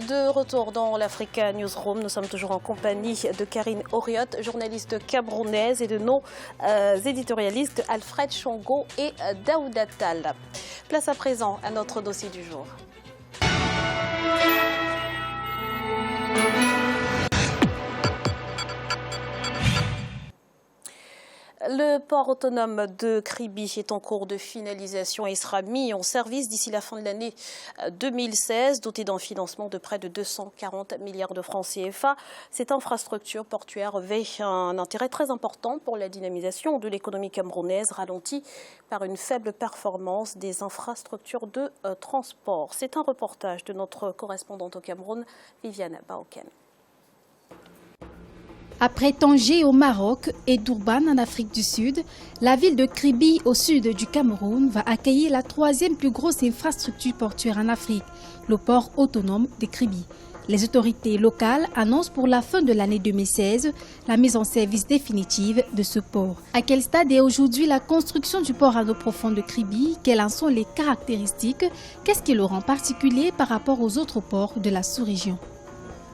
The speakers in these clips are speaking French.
De retour dans l'Africa Newsroom, nous sommes toujours en compagnie de Karine Oriot, journaliste camerounaise, et de nos éditorialistes Alfred Chongo et Daouda Tal. Place à présent à notre dossier du jour. Le port autonome de Kribi est en cours de finalisation et sera mis en service d'ici la fin de l'année 2016, doté d'un financement de près de 240 milliards de francs CFA. Cette infrastructure portuaire revêt un intérêt très important pour la dynamisation de l'économie camerounaise, ralentie par une faible performance des infrastructures de transport. C'est un reportage de notre correspondante au Cameroun, Viviane Baoken. Après Tanger au Maroc et Durban en Afrique du Sud, la ville de Kribi au sud du Cameroun va accueillir la troisième plus grosse infrastructure portuaire en Afrique, le port autonome de Kribi. Les autorités locales annoncent pour la fin de l'année 2016 la mise en service définitive de ce port. À quel stade est aujourd'hui la construction du port à eau profonde de Kribi? Quelles en sont les caractéristiques? Qu'est-ce qui le rend particulier par rapport aux autres ports de la sous-région?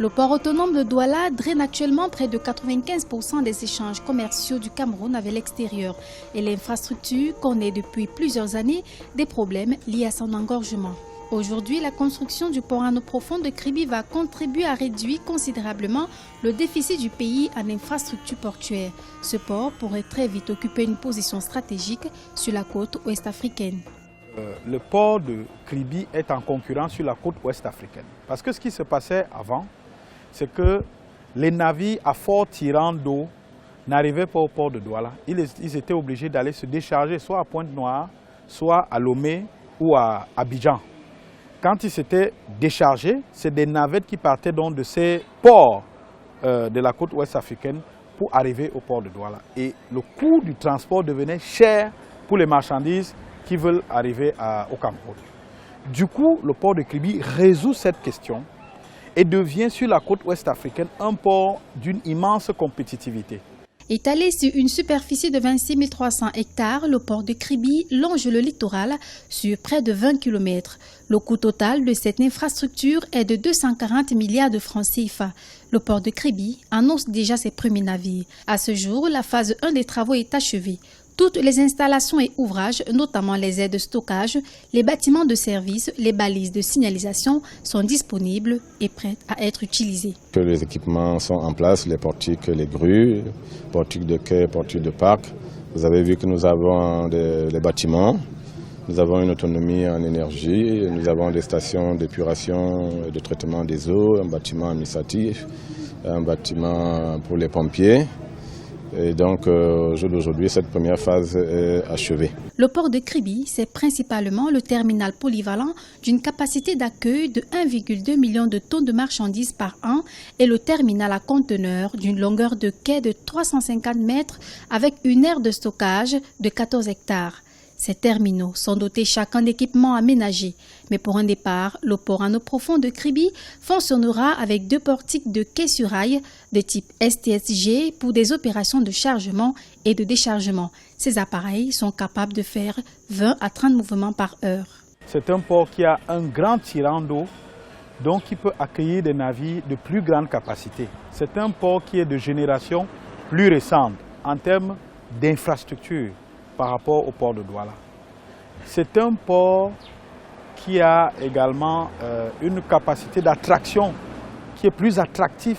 Le port autonome de Douala draine actuellement près de 95% des échanges commerciaux du Cameroun avec l'extérieur et l'infrastructure connaît depuis plusieurs années des problèmes liés à son engorgement. Aujourd'hui, la construction du port en eau profonde de Kribi va contribuer à réduire considérablement le déficit du pays en infrastructure portuaire. Ce port pourrait très vite occuper une position stratégique sur la côte ouest africaine. Le port de Kribi est en concurrence sur la côte ouest africaine. Parce que ce qui se passait avant, c'est que les navires à fort tirant d'eau n'arrivaient pas au port de Douala. Ils étaient obligés d'aller se décharger soit à Pointe-Noire, soit à Lomé ou à Abidjan. Quand ils s'étaient déchargés, c'est des navettes qui partaient donc de ces ports de la côte ouest africaine pour arriver au port de Douala. Et le coût du transport devenait cher pour les marchandises qui veulent arriver au Cameroun. Du coup, le port de Kribi résout cette question et devient sur la côte ouest africaine un port d'une immense compétitivité. Étalé sur une superficie de 26 300 hectares, le port de Kribi longe le littoral sur près de 20 km. Le coût total de cette infrastructure est de 240 milliards de francs CFA. Le port de Kribi annonce déjà ses premiers navires. À ce jour, la phase 1 des travaux est achevée. Toutes les installations et ouvrages, notamment les aides de stockage, les bâtiments de service, les balises de signalisation sont disponibles et prêts à être utilisés. Les équipements sont en place, les portiques, les grues, portiques de quai, portiques de parc. Vous avez vu que nous avons les bâtiments, nous avons une autonomie en énergie, nous avons des stations d'épuration et de traitement des eaux, un bâtiment administratif, un bâtiment pour les pompiers. Et donc, au jour d'aujourd'hui, cette première phase est achevée. Le port de Kribi, c'est principalement le terminal polyvalent d'une capacité d'accueil de 1,2 million de tonnes de marchandises par an et le terminal à conteneurs d'une longueur de quai de 350 mètres avec une aire de stockage de 14 hectares. Ces terminaux sont dotés chacun d'équipements aménagés. Mais pour un départ, le port en eau profonde de Kribi fonctionnera avec 2 portiques de quai sur rail de type STSG pour des opérations de chargement et de déchargement. Ces appareils sont capables de faire 20 à 30 mouvements par heure. C'est un port qui a un grand tirant d'eau, donc qui peut accueillir des navires de plus grande capacité. C'est un port qui est de génération plus récente en termes d'infrastructure par rapport au port de Douala. C'est un port qui a également une capacité d'attraction qui est plus attractif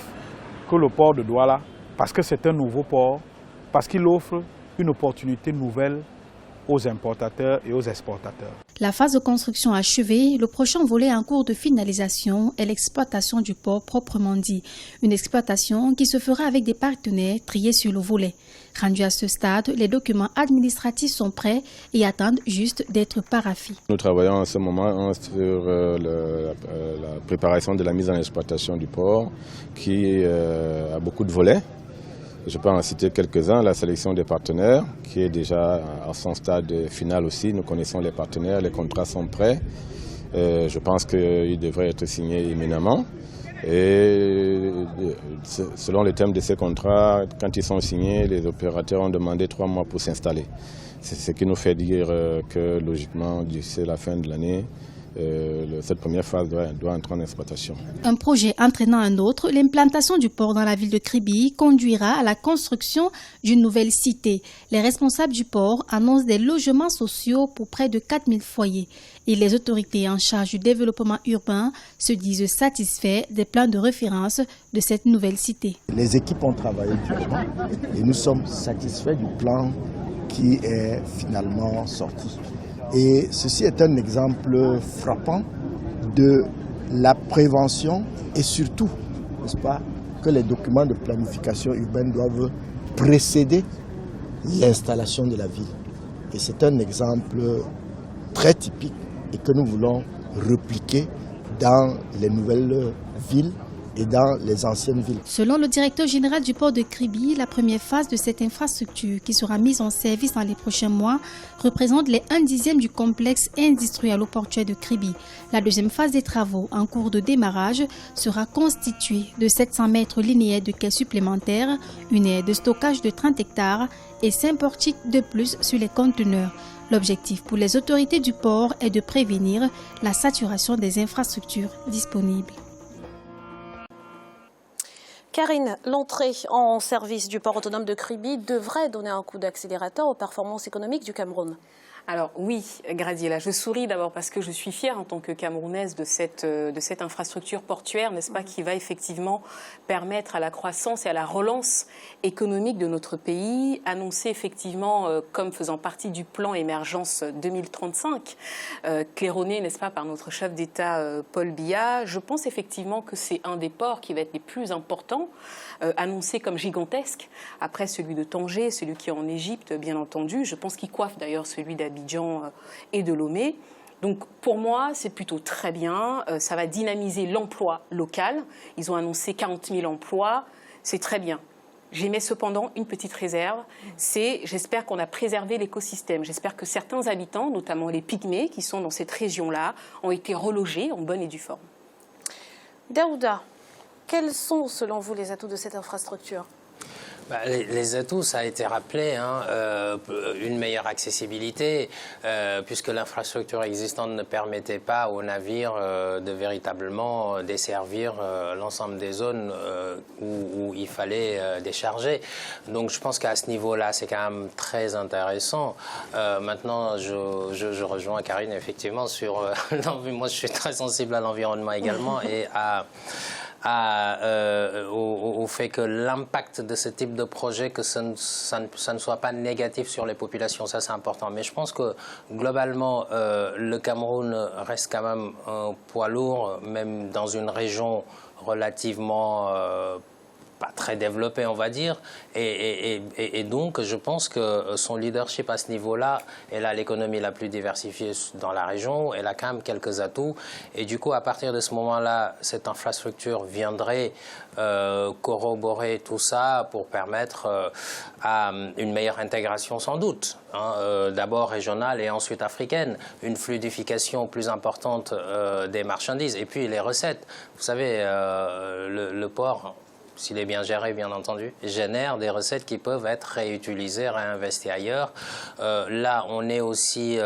que le port de Douala parce que c'est un nouveau port, parce qu'il offre une opportunité nouvelle aux importateurs et aux exportateurs. La phase de construction achevée, le prochain volet en cours de finalisation est l'exploitation du port proprement dit. Une exploitation qui se fera avec des partenaires triés sur le volet. Rendu à ce stade, les documents administratifs sont prêts et attendent juste d'être parafés. Nous travaillons en ce moment sur la préparation de la mise en exploitation du port qui a beaucoup de volets. Je peux en citer quelques-uns, la sélection des partenaires qui est déjà à son stade final aussi. Nous connaissons les partenaires, les contrats sont prêts. Je pense qu'ils devraient être signés imminemment. Et selon les termes de ces contrats, quand ils sont signés, les opérateurs ont demandé 3 mois pour s'installer. C'est ce qui nous fait dire que logiquement, d'ici la fin de l'année, cette première phase doit entrer en exploitation. Un projet entraînant un autre, l'implantation du port dans la ville de Kribi conduira à la construction d'une nouvelle cité. Les responsables du port annoncent des logements sociaux pour près de 4000 foyers. Et les autorités en charge du développement urbain se disent satisfaits des plans de référence de cette nouvelle cité. Les équipes ont travaillé durement et nous sommes satisfaits du plan qui est finalement sorti. Et ceci est un exemple frappant de la prévention et surtout, n'est-ce pas, que les documents de planification urbaine doivent précéder l'installation de la ville. Et c'est un exemple très typique et que nous voulons repliquer dans les nouvelles villes et dans les anciennes villes. Selon le directeur général du port de Kribi, la première phase de cette infrastructure qui sera mise en service dans les prochains mois représente les 1/10 du complexe industriel-portuaire de Kribi. La deuxième phase des travaux en cours de démarrage sera constituée de 700 mètres linéaires de quais supplémentaires, une aire de stockage de 30 hectares et 5 portiques de plus sur les conteneurs. L'objectif pour les autorités du port est de prévenir la saturation des infrastructures disponibles. Karine, l'entrée en service du port autonome de Kribi devrait donner un coup d'accélérateur aux performances économiques du Cameroun. Alors oui, Gradiela, je souris d'abord parce que je suis fière en tant que Camerounaise de cette infrastructure portuaire, n'est-ce pas, qui va effectivement permettre à la croissance et à la relance économique de notre pays, annoncée effectivement comme faisant partie du plan émergence 2035, claironné, n'est-ce pas, par notre chef d'État Paul Biya. Je pense effectivement que c'est un des ports qui va être les plus importants, annoncé comme gigantesque, après celui de Tanger, celui qui est en Égypte, bien entendu. Je pense qu'il coiffe d'ailleurs celui d'Abidjan et de Lomé. Donc pour moi, c'est plutôt très bien. Ça va dynamiser l'emploi local. Ils ont annoncé 40 000 emplois. C'est très bien. J'émets cependant une petite réserve. J'espère qu'on a préservé l'écosystème. J'espère que certains habitants, notamment les pygmées qui sont dans cette région-là, ont été relogés en bonne et due forme. Daouda, quels sont selon vous les atouts de cette infrastructure ? Les atouts, ça a été rappelé, une meilleure accessibilité, puisque l'infrastructure existante ne permettait pas aux navires de véritablement desservir l'ensemble des zones où il fallait décharger. Donc je pense qu'à ce niveau-là, c'est quand même très intéressant. Maintenant, je rejoins Karine effectivement sur moi je suis très sensible à l'environnement également et au fait que l'impact de ce type de projet, que ça ne soit pas négatif sur les populations, ça c'est important. Mais je pense que globalement, le Cameroun reste quand même un poids lourd, même dans une région relativement pas très développé, on va dire, et donc je pense que son leadership à ce niveau-là, elle a l'économie la plus diversifiée dans la région, elle a quand même quelques atouts, et du coup à partir de ce moment-là, cette infrastructure viendrait corroborer tout ça pour permettre à une meilleure intégration sans doute, d'abord régionale et ensuite africaine, une fluidification plus importante des marchandises, et puis les recettes. Vous savez, le port, s'il est bien géré, bien entendu, génère des recettes qui peuvent être réutilisées, réinvesties ailleurs. Là, on est aussi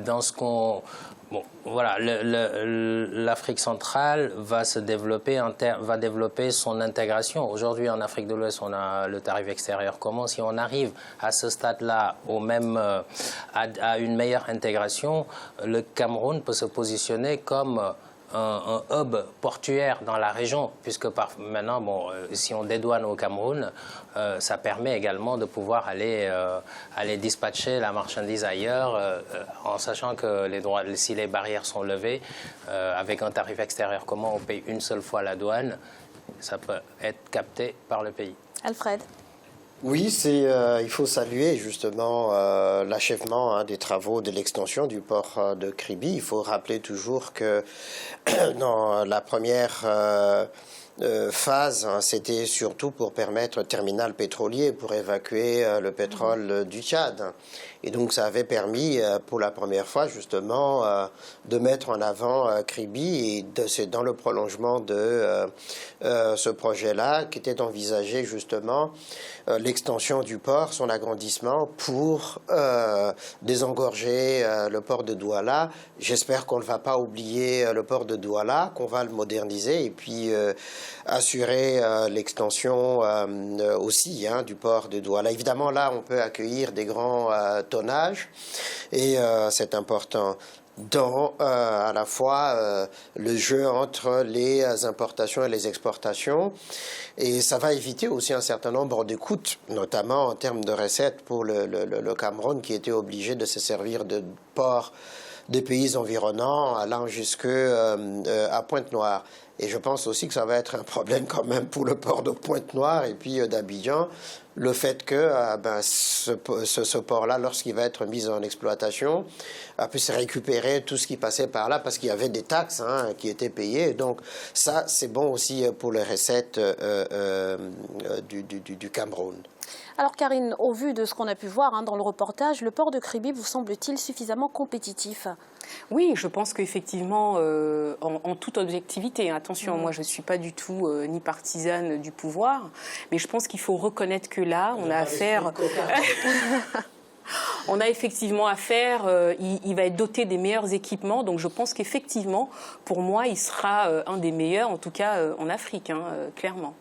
dans ce qu'on... Bon, voilà, l'Afrique centrale va se développer, va développer son intégration. Aujourd'hui, en Afrique de l'Ouest, on a le tarif extérieur commun. Si on arrive à ce stade-là, à une meilleure intégration, le Cameroun peut se positionner comme un hub portuaire dans la région, puisque maintenant, si on dédouane au Cameroun, ça permet également de pouvoir aller dispatcher la marchandise ailleurs, en sachant que si les barrières sont levées, avec un tarif extérieur commun, on paye une seule fois la douane, ça peut être capté par le pays. Alfred ? Oui, il faut saluer justement l'achèvement des travaux de l'extension du port de Kribi. Il faut rappeler toujours que dans la première phase, hein, c'était surtout pour permettre un terminal pétrolier pour évacuer le pétrole du Tchad. Et donc ça avait permis pour la première fois justement de mettre en avant Kribi, et c'est dans le prolongement de ce projet-là qu'était envisagé justement l'extension du port, son agrandissement pour désengorger le port de Douala. J'espère qu'on ne va pas oublier le port de Douala, qu'on va le moderniser et puis assurer l'extension aussi du port de Douala. Évidemment, là, on peut accueillir des grands tonnages et c'est important dans à la fois le jeu entre les importations et les exportations. Et ça va éviter aussi un certain nombre de coûts, notamment en termes de recettes pour le Cameroun, qui était obligé de se servir de ports des pays environnants allant jusque à Pointe-Noire. Et je pense aussi que ça va être un problème quand même pour le port de Pointe-Noire et puis d'Abidjan, le fait que ce port-là, lorsqu'il va être mis en exploitation, puisse récupérer tout ce qui passait par là, parce qu'il y avait des taxes qui étaient payées. Donc ça, c'est bon aussi pour les recettes du Cameroun. Alors Karine, au vu de ce qu'on a pu voir dans le reportage, le port de Kribi vous semble-t-il suffisamment compétitif? Oui, je pense qu'effectivement, en toute objectivité, attention, moi je ne suis pas du tout ni partisane du pouvoir, mais je pense qu'il faut reconnaître que là, on a affaire... On a effectivement affaire, il va être doté des meilleurs équipements, donc je pense qu'effectivement, pour moi, il sera un des meilleurs, en tout cas en Afrique, clairement.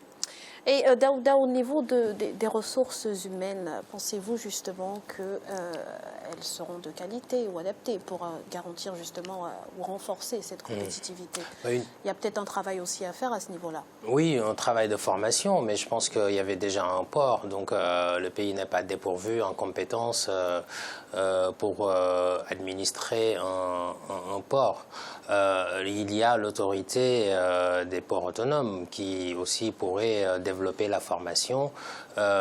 Et Daouda, au niveau des ressources humaines, pensez-vous justement qu'elles seront de qualité ou adaptées pour garantir justement ou renforcer cette compétitivité? Il y a peut-être un travail aussi à faire à ce niveau-là. Oui, un travail de formation, mais je pense qu'il y avait déjà un port, donc le pays n'est pas dépourvu en compétences pour administrer un port. Il y a l'autorité des ports autonomes qui aussi pourrait développer la formation.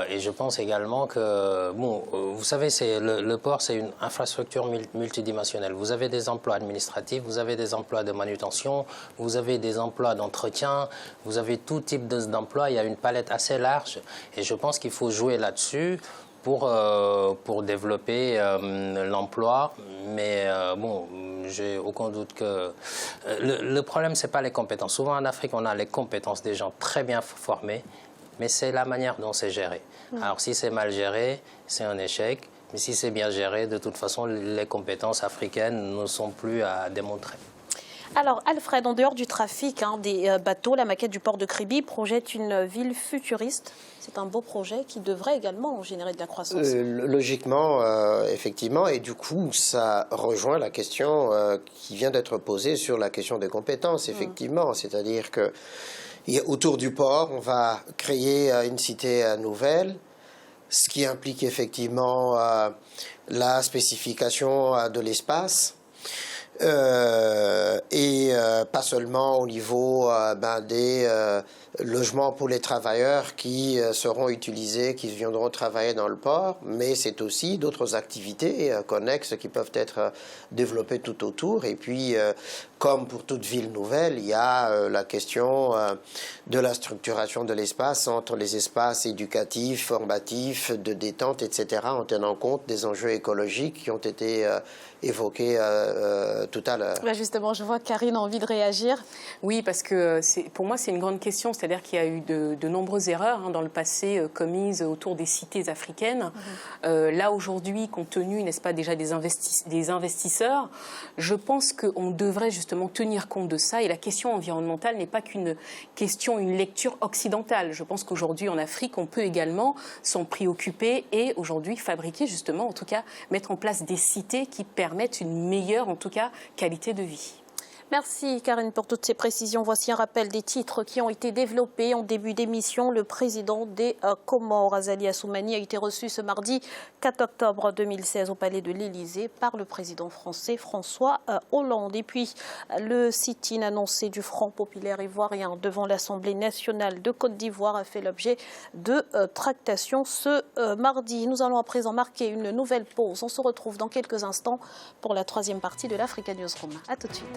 Et je pense également que, bon, vous savez, le port, c'est une infrastructure multidimensionnelle. Vous avez des emplois administratifs, vous avez des emplois de manutention, vous avez des emplois d'entretien, vous avez tout type d'emplois. Il y a une palette assez large et je pense qu'il faut jouer là-dessus pour développer l'emploi. Mais bon, j'ai aucun doute que... le problème, ce n'est pas les compétences. Souvent en Afrique, on a les compétences des gens très bien formés, mais c'est la manière dont c'est géré. Alors si c'est mal géré, c'est un échec. Mais si c'est bien géré, de toute façon, les compétences africaines ne sont plus à démontrer. Alors Alfred, en dehors du trafic des bateaux, la maquette du port de Kribi projette une ville futuriste. C'est un beau projet qui devrait également générer de la croissance. Logiquement, effectivement, et du coup, ça rejoint la question qui vient d'être posée sur la question des compétences, effectivement. C'est-à-dire que autour du port, on va créer une cité nouvelle, ce qui implique effectivement la spécification de l'espace. Et pas seulement au niveau des logements pour les travailleurs qui seront utilisés, qui viendront travailler dans le port, mais c'est aussi d'autres activités connexes qui peuvent être développées tout autour. Et puis, comme pour toute ville nouvelle, il y a la question de la structuration de l'espace entre les espaces éducatifs, formatifs, de détente, etc., en tenant compte des enjeux écologiques qui ont été évoqués tout à l'heure. Justement, je vois que Karine a envie de réagir. Oui, parce que pour moi, c'est une grande question. C'est-à-dire qu'il y a eu de nombreuses erreurs dans le passé commises autour des cités africaines. Là, aujourd'hui, compte tenu, n'est-ce pas, déjà des investisseurs, je pense qu'on devrait justement tenir compte de ça. Et la question environnementale n'est pas qu'une question, une lecture occidentale. Je pense qu'aujourd'hui, en Afrique, on peut également s'en préoccuper et aujourd'hui fabriquer justement, en tout cas, mettre en place des cités qui permettent une meilleure, en tout cas, qualité de vie. Merci Karine pour toutes ces précisions. Voici un rappel des titres qui ont été développés en début d'émission. Le président des Comores, Azali Assoumani, a été reçu ce mardi 4 octobre 2016 au palais de l'Élysée par le président français François Hollande. Et puis le sit-in annoncé du Front populaire ivoirien devant l'Assemblée nationale de Côte d'Ivoire a fait l'objet de tractations ce mardi. Nous allons à présent marquer une nouvelle pause. On se retrouve dans quelques instants pour la troisième partie de l'Africa Newsroom. A tout de suite.